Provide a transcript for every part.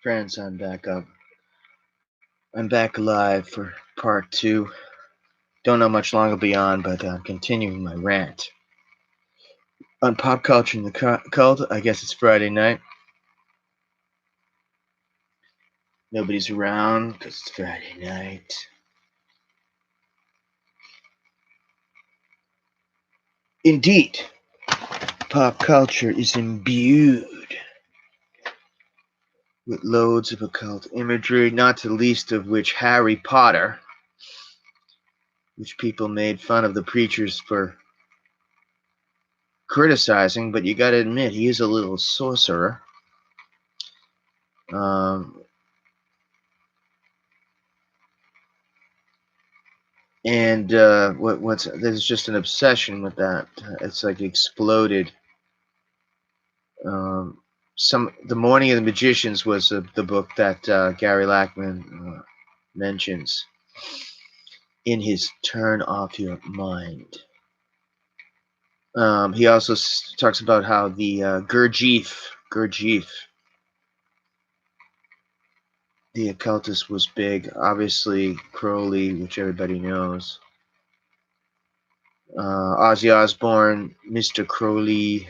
Friends, I'm back up. I'm back alive for part 2. Don't know much longer beyond, but I'm continuing my rant. On pop culture and the cult, I guess it's Friday night. Nobody's around because it's Friday night. Indeed, pop culture is imbued with loads of occult imagery, not the least of which Harry Potter, which people made fun of the preachers for criticizing, but you gotta admit, he is a little sorcerer. And there's just an obsession with that. It's like exploded. The Morning of the Magicians was the book that Gary Lachman mentions in his Turn Off Your Mind. He also talks about how the Gurdjieff, the occultist, was big. Obviously, Crowley, which everybody knows. Ozzy Osbourne, Mr. Crowley,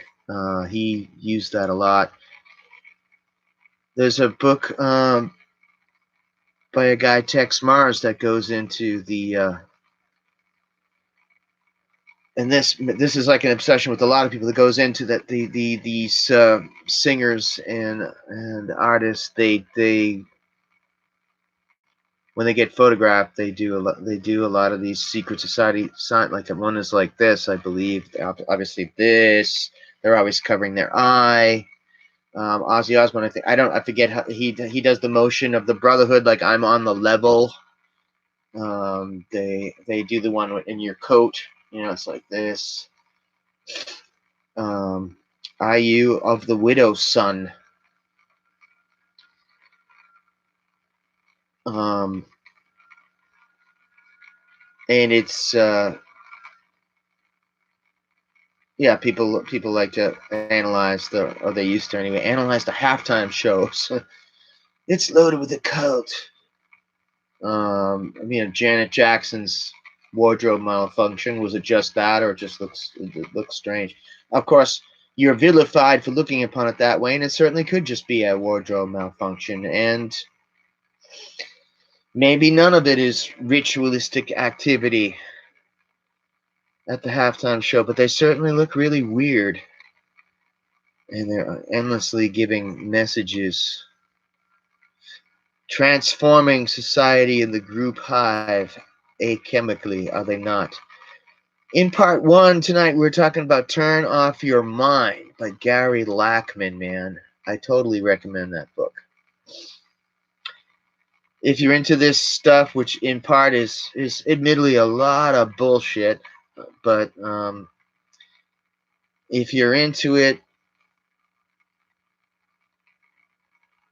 he used that a lot. There's a book by a guy, Tex Mars, that goes into the and this is like an obsession with a lot of people that goes into that these singers and artists, they when they get photographed, they do a lot of these secret society sign, like one is like this, I believe. Obviously this, they're always covering their eye. Ozzy Osbourne, I forget how he does the motion of the brotherhood, like I'm on the level. They do the one in your coat, it's like this. IU of the widow's son. And it's people like to analyze or they used to anyway, analyze the halftime shows. It's loaded with occult. Janet Jackson's wardrobe malfunction, was it just that, or it looks strange? Of course, you're vilified for looking upon it that way, and it certainly could just be a wardrobe malfunction, and maybe none of it is ritualistic activity at the halftime show, but they certainly look really weird, and they're endlessly giving messages, transforming society in the group hive achemically, are they not? In part 1 tonight, we're talking about Turn Off Your Mind by Gary Lachman, man. I totally recommend that book. If you're into this stuff, which in part is admittedly a lot of bullshit, but if you're into it,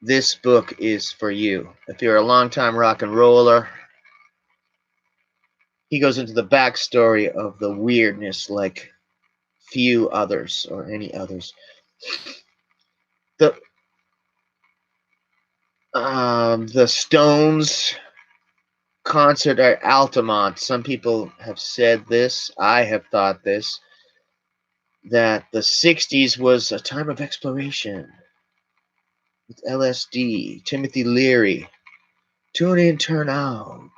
this book is for you. If you're a longtime rock and roller, he goes into the backstory of the weirdness like few others or any others. The Stones concert at Altamont. Some people have said this. I have thought this. That the 60s was a time of exploration. With LSD, Timothy Leary. Tune in, turn out.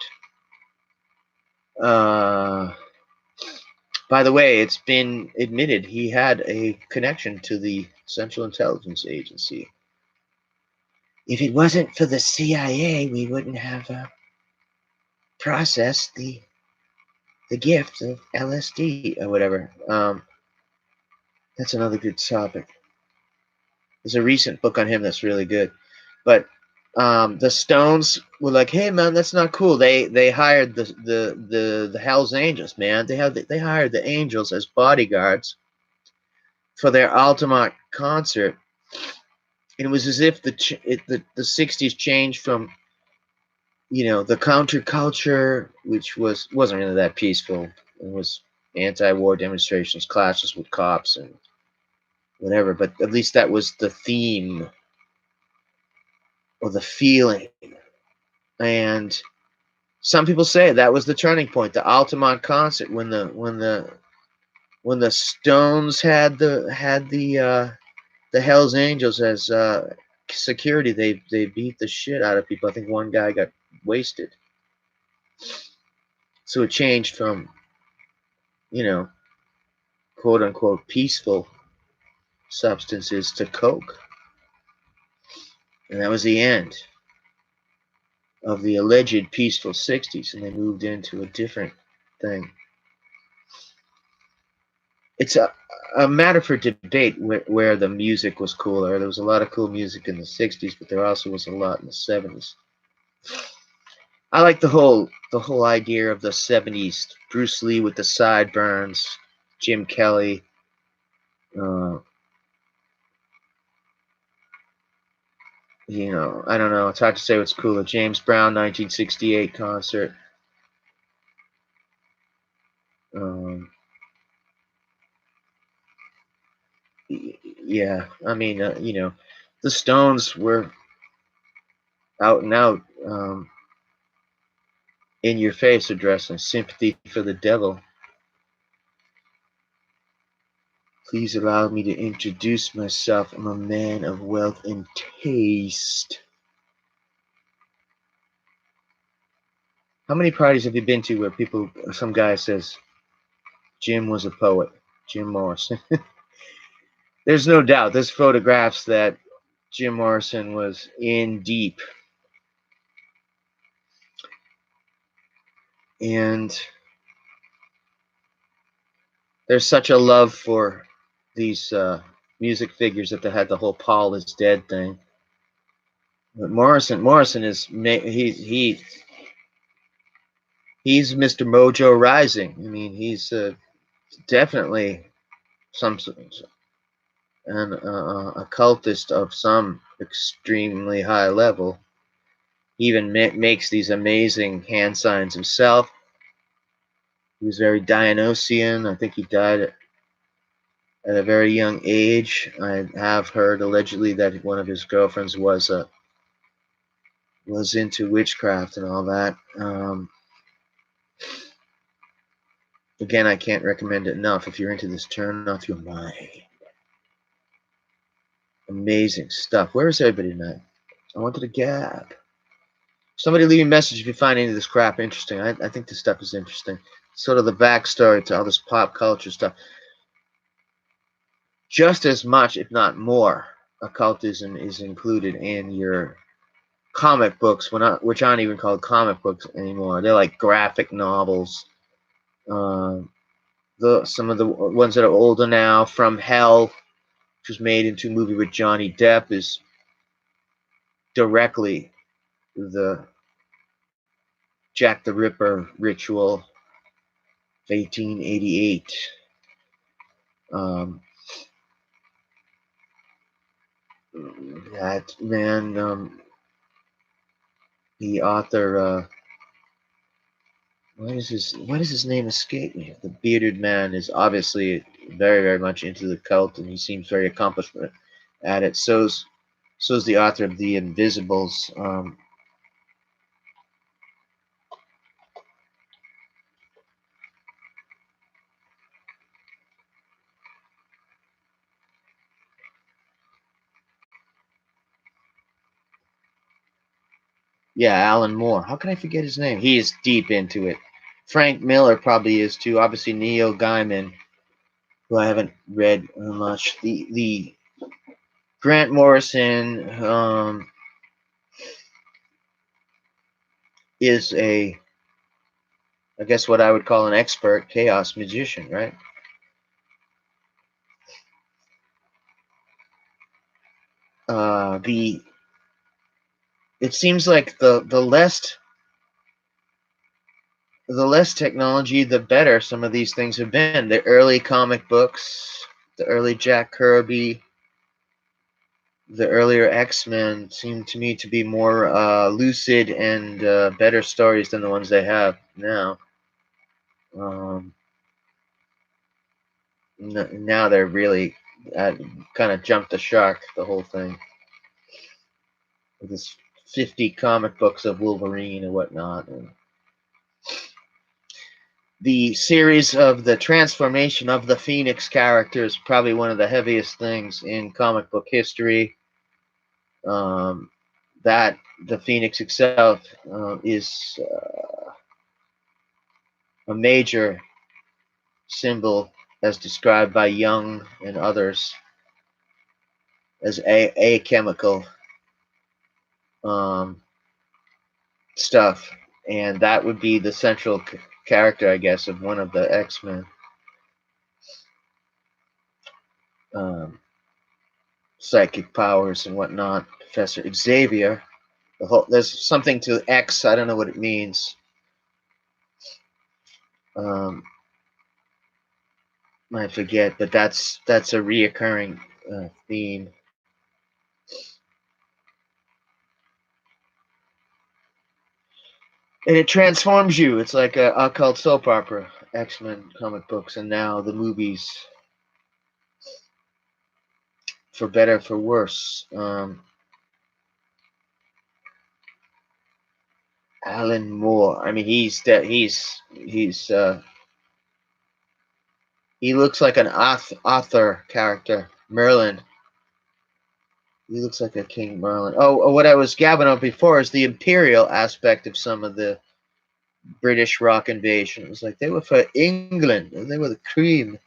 By the way, it's been admitted he had a connection to the Central Intelligence Agency. If it wasn't for the CIA, we wouldn't have processed the gift of LSD or whatever. That's another good topic. There's a recent book on him that's really good. But the Stones were like, "Hey man, that's not cool." They hired the Hell's Angels, man. They hired the Angels as bodyguards for their Altamont concert. And it was as if the 60s changed from, the counterculture, which wasn't really that peaceful. It was anti-war demonstrations, clashes with cops, and whatever. But at least that was the theme. or the feeling. And some people say that was the turning point, the Altamont concert, when the Stones had the Hell's Angels as security. They beat the shit out of people. I think one guy got wasted. So it changed from, quote unquote peaceful substances to coke, and that was the end of the alleged peaceful 60s, and they moved into a different thing. It's a matter for debate where the music was cooler. There was a lot of cool music in the 60s, but there also was a lot in the 70s. I like the whole idea of the 70s. Bruce Lee with the sideburns, Jim Kelly, I don't know. It's hard to say what's cooler. James Brown, 1968 concert. Yeah, I mean, the Stones were out and out, in your face addressing sympathy for the devil. Please allow me to introduce myself. I'm a man of wealth and taste. How many parties have you been to where some guy says, Jim was a poet, Jim Morrison? There's no doubt. There's photographs that Jim Morrison was in deep. And there's such a love for these music figures that they had the whole Paul is dead thing. But Morrison is he's Mr. Mojo Rising. I mean, he's definitely an occultist of some extremely high level. He even makes these amazing hand signs himself. He was very Dionysian. I think he died at a very young age. I have heard allegedly that one of his girlfriends was into witchcraft and all that. Again, I can't recommend it enough. If you're into this, turn off your mind. Amazing stuff. Where is everybody tonight? I wanted a gap. Somebody leave me a message if you find any of this crap interesting. I think this stuff is interesting. Sort of the backstory to all this pop culture stuff. Just as much, if not more, occultism is included in your comic books, which aren't even called comic books anymore. They're like graphic novels. Some of the ones that are older now, From Hell, which was made into a movie with Johnny Depp, is directly the Jack the Ripper ritual of 1888. That man, the author, why does his name escape me? The bearded man is obviously very, very much into the cult, and he seems very accomplished at it. So's the author of The Invisibles. Yeah, Alan Moore. How can I forget his name? He is deep into it. Frank Miller probably is too. Obviously, Neil Gaiman, who I haven't read much. The Grant Morrison is I guess what I would call an expert chaos magician, right? It seems like the less technology, the better some of these things have been. The early comic books, the early Jack Kirby, the earlier X-Men seem to me to be more lucid and better stories than the ones they have now. Now they're really kind of jumped the shark, the whole thing. With this 50 comic books of Wolverine and whatnot. And the series of the transformation of the Phoenix character is probably one of the heaviest things in comic book history. That the Phoenix itself is a major symbol, as described by Jung and others, as a chemical stuff, and that would be the central character, I guess, of one of the X-Men. Psychic powers and whatnot. Professor Xavier. There's something to X. I don't know what it means. I forget, but that's a reoccurring theme. And it transforms you. It's like a occult soap opera. X-Men comic books, and now the movies. For better, for worse. Alan Moore. I mean, he looks like an author character. Merlin. He looks like a King Merlin. Oh, what I was gabbing on before is the imperial aspect of some of the British rock invasion. It was like they were for England, and they were the cream.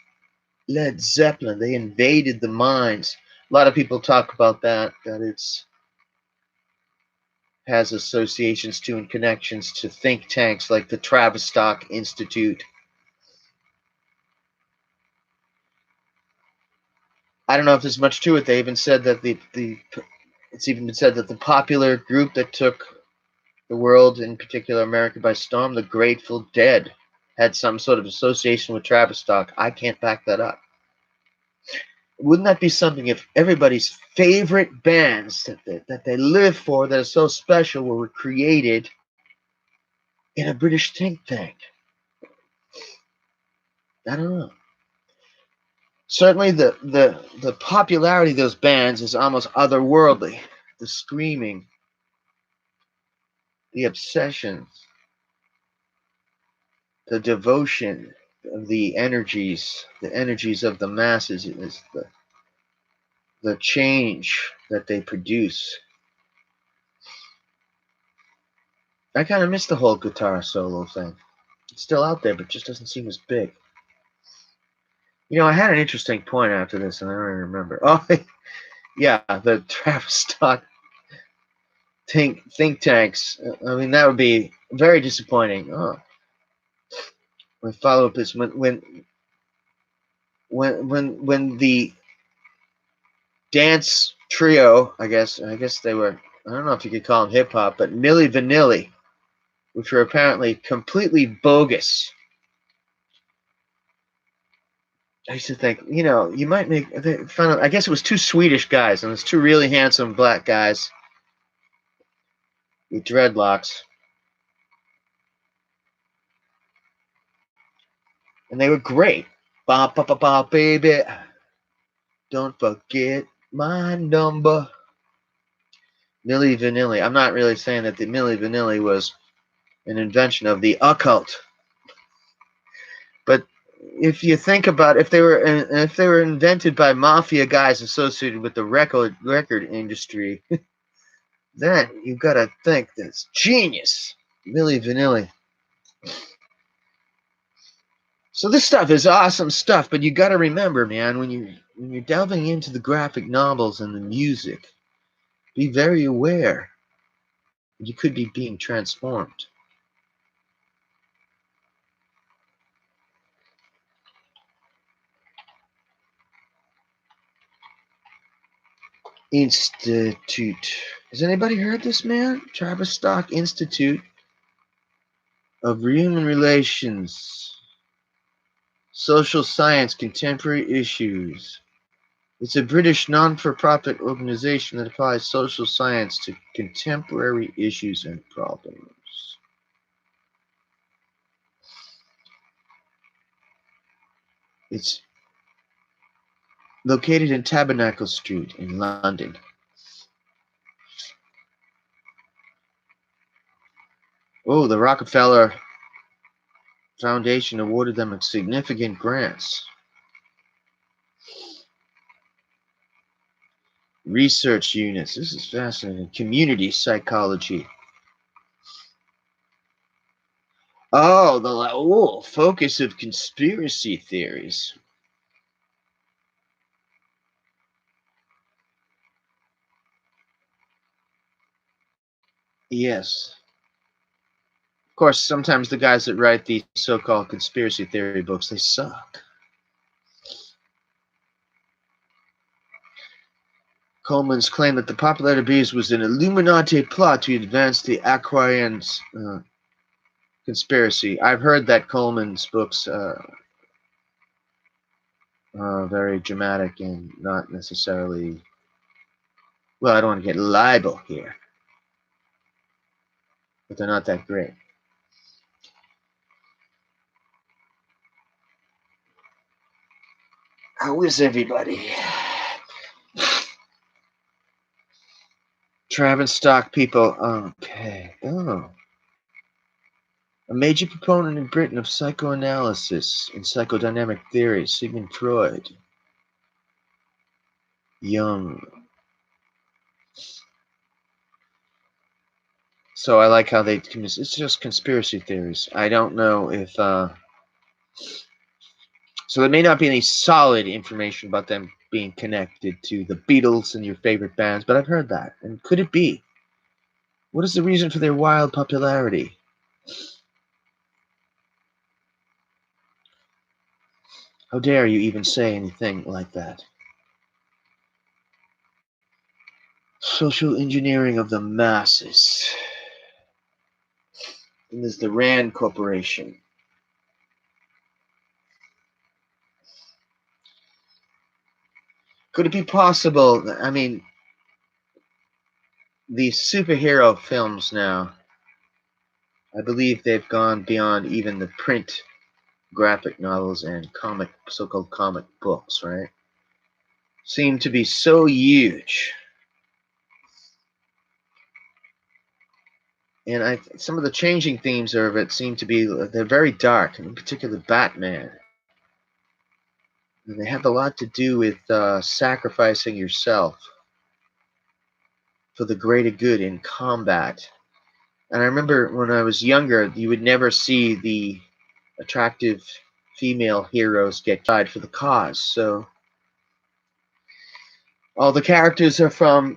Led Zeppelin, they invaded the mines. A lot of people talk about that it's has associations to and connections to think tanks like the Tavistock Institute. I don't know if there's much to it. They even said that it's even been said that the popular group that took the world, in particular America, by storm, the Grateful Dead, had some sort of association with Tavistock. I can't back that up. Wouldn't that be something if everybody's favorite bands that they live for, that are so special, were created in a British think tank? I don't know. Certainly the popularity of those bands is almost otherworldly. The screaming, the obsessions, the devotion of the energies of the masses is the change that they produce. I kind of miss the whole guitar solo thing. It's still out there, but just doesn't seem as big. You know, I had an interesting point after this, and I don't even remember. Oh, yeah, the Tavistock think tanks. I mean, that would be very disappointing. Oh, my follow-up is when the dance trio, I guess they were, I don't know if you could call them hip hop, but Milli Vanilli, which were apparently completely bogus. I used to think, you know, you might make fun of. I guess it was two Swedish guys, and it was two really handsome black guys with dreadlocks, and they were great. Ba ba ba ba, baby, don't forget my number. Milli Vanilli. I'm not really saying that the Milli Vanilli was an invention of the occult, but if you think about if they were invented by mafia guys associated with the record industry, then you've got to think that's genius. Milli Vanilli. So this stuff is awesome stuff, but you got to remember, man, when you're delving into the graphic novels and the music, be very aware you could be being transformed. Institute. Has anybody heard this, man? Tavistock Institute of Human Relations, Social Science, Contemporary Issues. It's a British non-for-profit organization that applies social science to contemporary issues and problems. It's located in Tabernacle Street in London. Oh, the Rockefeller Foundation awarded them significant grants. Research units. This is fascinating. Community psychology. Oh, the focus of conspiracy theories. Yes. Of course, sometimes the guys that write these so-called conspiracy theory books, they suck. Coleman's claim that the popularity bees was an Illuminati plot to advance the Aquarians conspiracy. I've heard that Coleman's books are very dramatic and not necessarily. Well, I don't want to get libel here, but they're not that great. How is everybody? Travis Stock people. Okay. Oh. A major proponent in Britain of psychoanalysis and psychodynamic theory, Sigmund Freud. Jung. So I like how they. It's just conspiracy theories. I don't know if. So there may not be any solid information about them being connected to the Beatles and your favorite bands, but I've heard that. And could it be? What is the reason for their wild popularity? How dare you even say anything like that? Social engineering of the masses. And there's the Rand Corporation. Could it be possible? I mean, these superhero films now, I believe they've gone beyond even the print graphic novels and so-called comic books, right? Seem to be so huge. And some of the changing themes of it seem to be, they're very dark, and in particular Batman. And they have a lot to do with sacrificing yourself for the greater good in combat. And I remember when I was younger, you would never see the attractive female heroes get died for the cause. So all the characters are from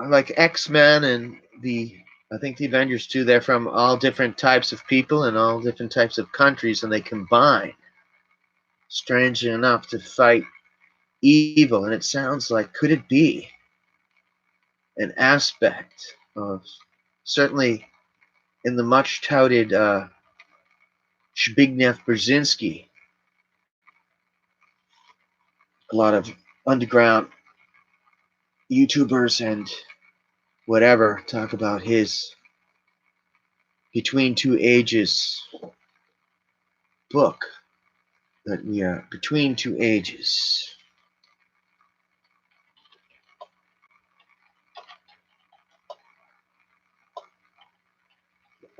like X-Men and I think the Avengers too. They're from all different types of people and all different types of countries, and they combine, strangely enough, to fight evil. And it sounds like, could it be an aspect of, certainly in the much touted Zbigniew Brzezinski, a lot of underground YouTubers and whatever talk about his Between Two Ages book, that we are between two ages.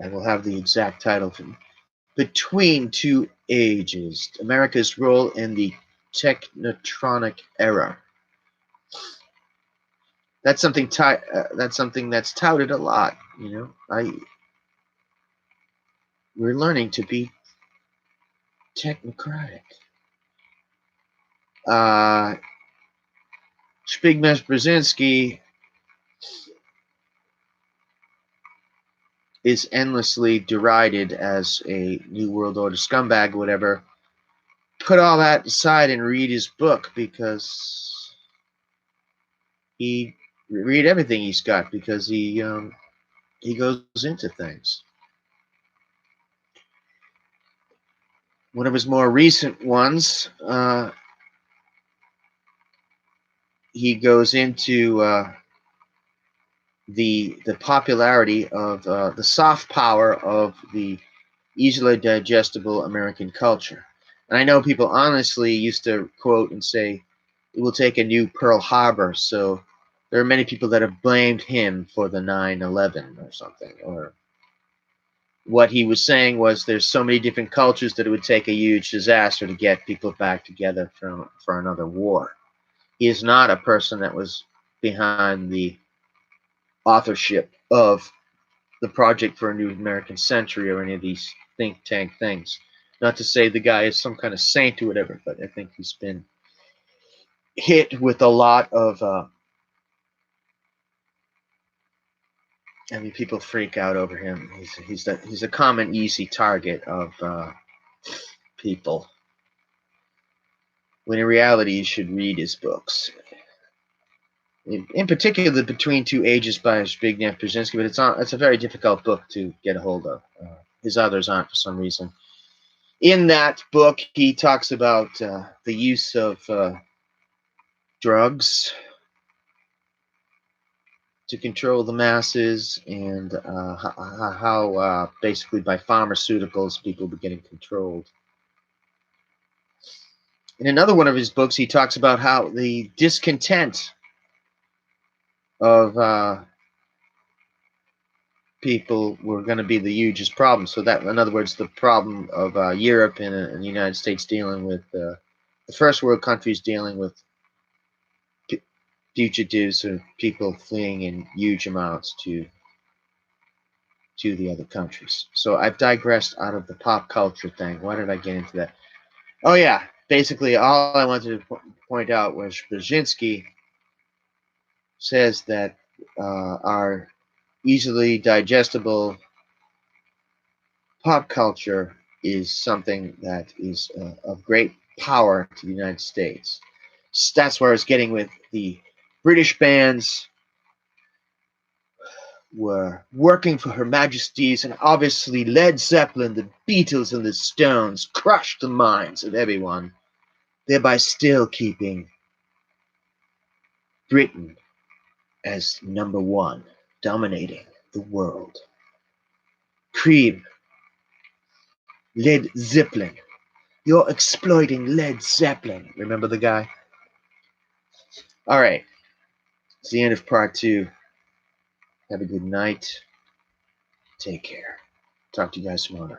I will have the exact title for Between Two Ages, America's Role in the Technotronic Era. That's something that's touted a lot, you know. We're learning to be technocratic. Zbigniew Brzezinski is endlessly derided as a New World Order scumbag or whatever. Put all that aside and read his book, because read everything he's got, because he goes into things. One of his more recent ones, he goes into the popularity of the soft power of the easily digestible American culture. And I know people honestly used to quote and say, it will take a new Pearl Harbor. So there are many people that have blamed him for the 9/11 or something, or what he was saying was there's so many different cultures that it would take a huge disaster to get people back together for another war. He is not a person that was behind the authorship of the Project for a New American Century or any of these think tank things. Not to say the guy is some kind of saint or whatever, but I think he's been hit with a lot of people freak out over him. He's a common easy target of people, when in reality you should read his books. In particular, the Between Two Ages by Zbigniew Brzezinski, but it's a very difficult book to get a hold of. His others aren't for some reason. In that book, he talks about the use of drugs to control the masses, and how basically by pharmaceuticals people were getting controlled. In another one of his books, he talks about how the discontent of people were going to be the hugest problem. So that, in other words, the problem of Europe and the United States dealing with the first world countries dealing with fugitives or people fleeing in huge amounts to the other countries. So I've digressed out of the pop culture thing. Why did I get into that? Oh yeah, basically all I wanted to point out was Brzezinski says that our easily digestible pop culture is something that is of great power to the United States. That's where I was getting with the British bands were working for Her Majesty's, and obviously Led Zeppelin, the Beatles, and the Stones crushed the minds of everyone, thereby still keeping Britain as number one, dominating the world. Cream, Led Zeppelin. You're exploiting Led Zeppelin. Remember the guy? All right. It's the end of part 2. Have a good night. Take care. Talk to you guys tomorrow.